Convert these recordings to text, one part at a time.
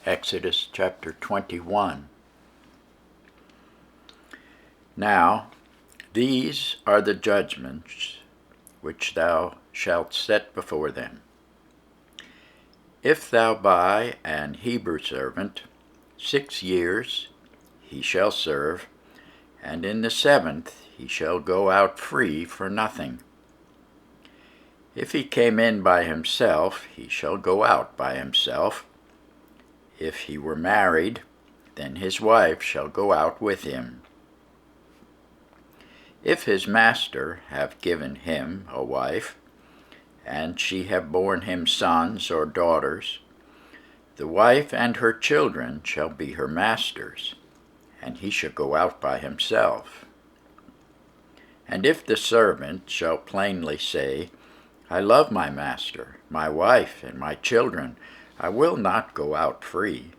Exodus chapter 21. Now, these are the judgments which thou shalt set before them. If thou buy an Hebrew servant, 6 years he shall serve, and in the 7th he shall go out free for nothing. If he came in by himself, he shall go out by himself. If he were married, then his wife shall go out with him. If his master have given him a wife, and she have borne him sons or daughters, the wife and her children shall be her master's, and he shall go out by himself. And if the servant shall plainly say, I love my master, my wife, and my children, I will not go out free,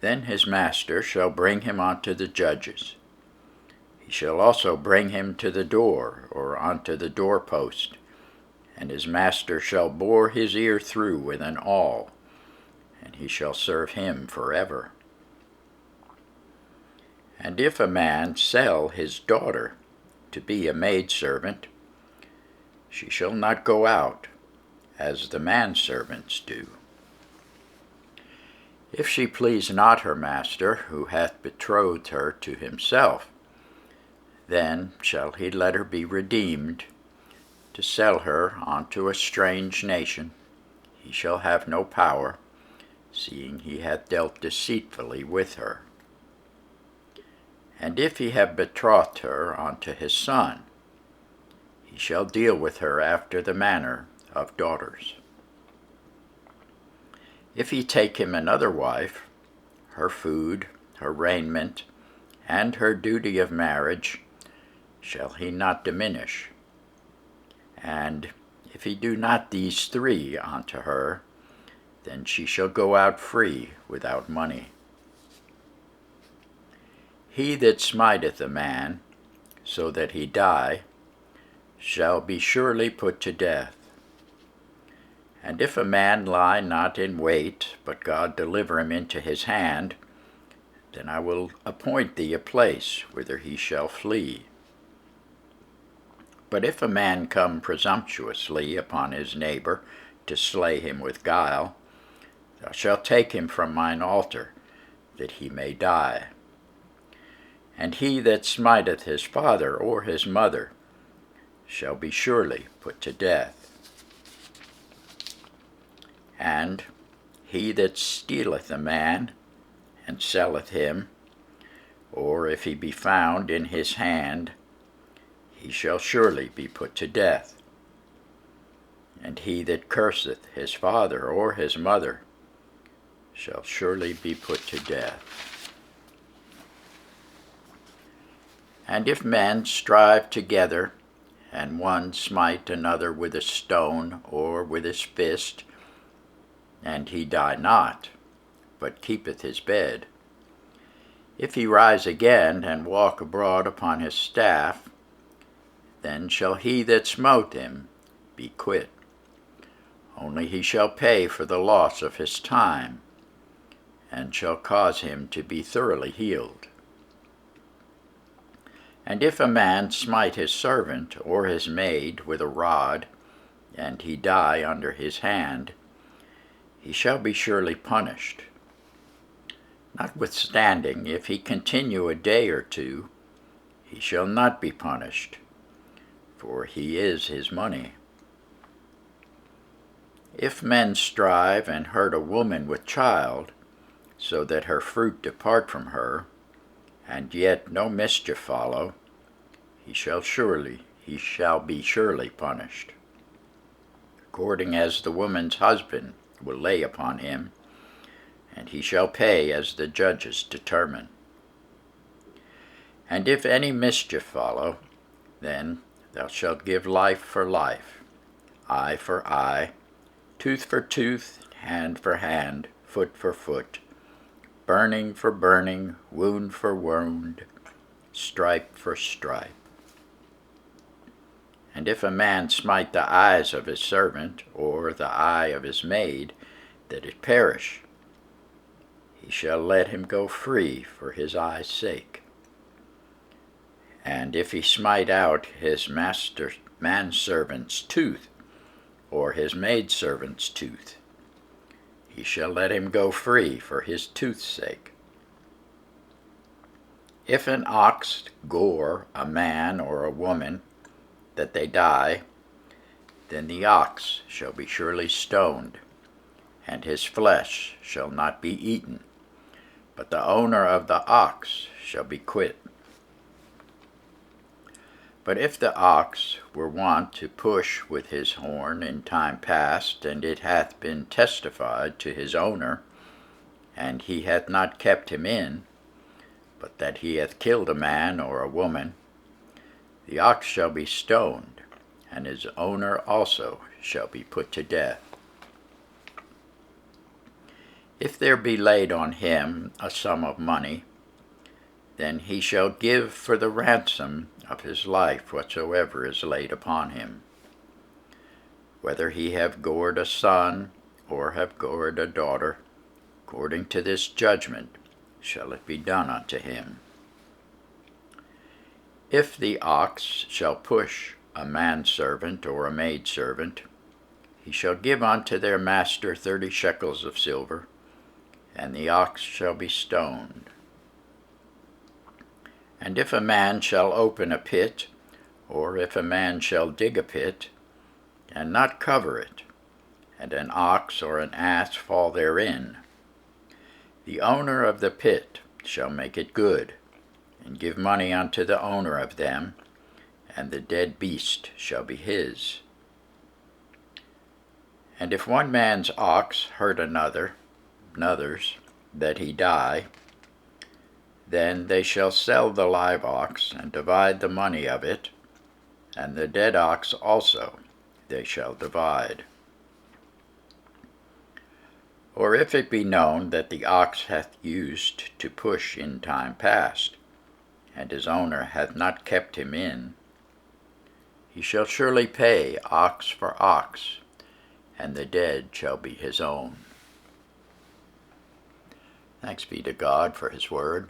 then his master shall bring him unto the judges. He shall also bring him to the door, or unto the doorpost, and his master shall bore his ear through with an awl, and he shall serve him forever. And if a man sell his daughter to be a maidservant, she shall not go out, as the manservants do. If she please not her master, who hath betrothed her to himself, then shall he let her be redeemed, to sell her unto a strange nation. He shall have no power, seeing he hath dealt deceitfully with her. And if he have betrothed her unto his son, he shall deal with her after the manner of daughters. If he take him another wife, her food, her raiment, and her duty of marriage shall he not diminish. And if he do not these 3 unto her, then she shall go out free without money. He that smiteth a man, so that he die, shall be surely put to death. And if a man lie not in wait, but God deliver him into his hand, then I will appoint thee a place whither he shall flee. But if a man come presumptuously upon his neighbor to slay him with guile, thou shalt take him from mine altar, that he may die. And he that smiteth his father or his mother shall be surely put to death. And he that stealeth a man and selleth him, or if he be found in his hand, he shall surely be put to death. And he that curseth his father or his mother shall surely be put to death. And if men strive together, and one smite another with a stone or with his fist, and he die not, but keepeth his bed, if he rise again and walk abroad upon his staff, then shall he that smote him be quit. Only he shall pay for the loss of his time, and shall cause him to be thoroughly healed. And if a man smite his servant or his maid with a rod, and he die under his hand, he shall be surely punished. Notwithstanding, if he continue a day or 2, he shall not be punished, for he is his money. If men strive and hurt a woman with child, so that her fruit depart from her, and yet no mischief follow, he shall be surely punished, according as the woman's husband will lay upon him, and he shall pay as the judges determine. And if any mischief follow, then thou shalt give life for life, eye for eye, tooth for tooth, hand for hand, foot for foot, burning for burning, wound for wound, stripe for stripe. And if a man smite the eyes of his servant, or the eye of his maid, that it perish, he shall let him go free for his eye's sake. And if he smite out his manservant's tooth, or his maidservant's tooth, he shall let him go free for his tooth's sake. If an ox gore a man or a woman, that they die, then the ox shall be surely stoned, and his flesh shall not be eaten, but the owner of the ox shall be quit. But if the ox were wont to push with his horn in time past, and it hath been testified to his owner, and he hath not kept him in, but that he hath killed a man or a woman, the ox shall be stoned, and his owner also shall be put to death. If there be laid on him a sum of money, then he shall give for the ransom of his life whatsoever is laid upon him. Whether he have gored a son, or have gored a daughter, according to this judgment shall it be done unto him. If the ox shall push a manservant or a maidservant, he shall give unto their master 30 shekels of silver, and the ox shall be stoned. And if a man shall open a pit, or if a man shall dig a pit, and not cover it, and an ox or an ass fall therein, the owner of the pit shall make it good, and give money unto the owner of them, and the dead beast shall be his. And if one man's ox hurt another's, that he die, then they shall sell the live ox, and divide the money of it, and the dead ox also they shall divide. Or if it be known that the ox hath used to push in time past, and his owner hath not kept him in, he shall surely pay ox for ox, and the dead shall be his own. Thanks be to God for his word.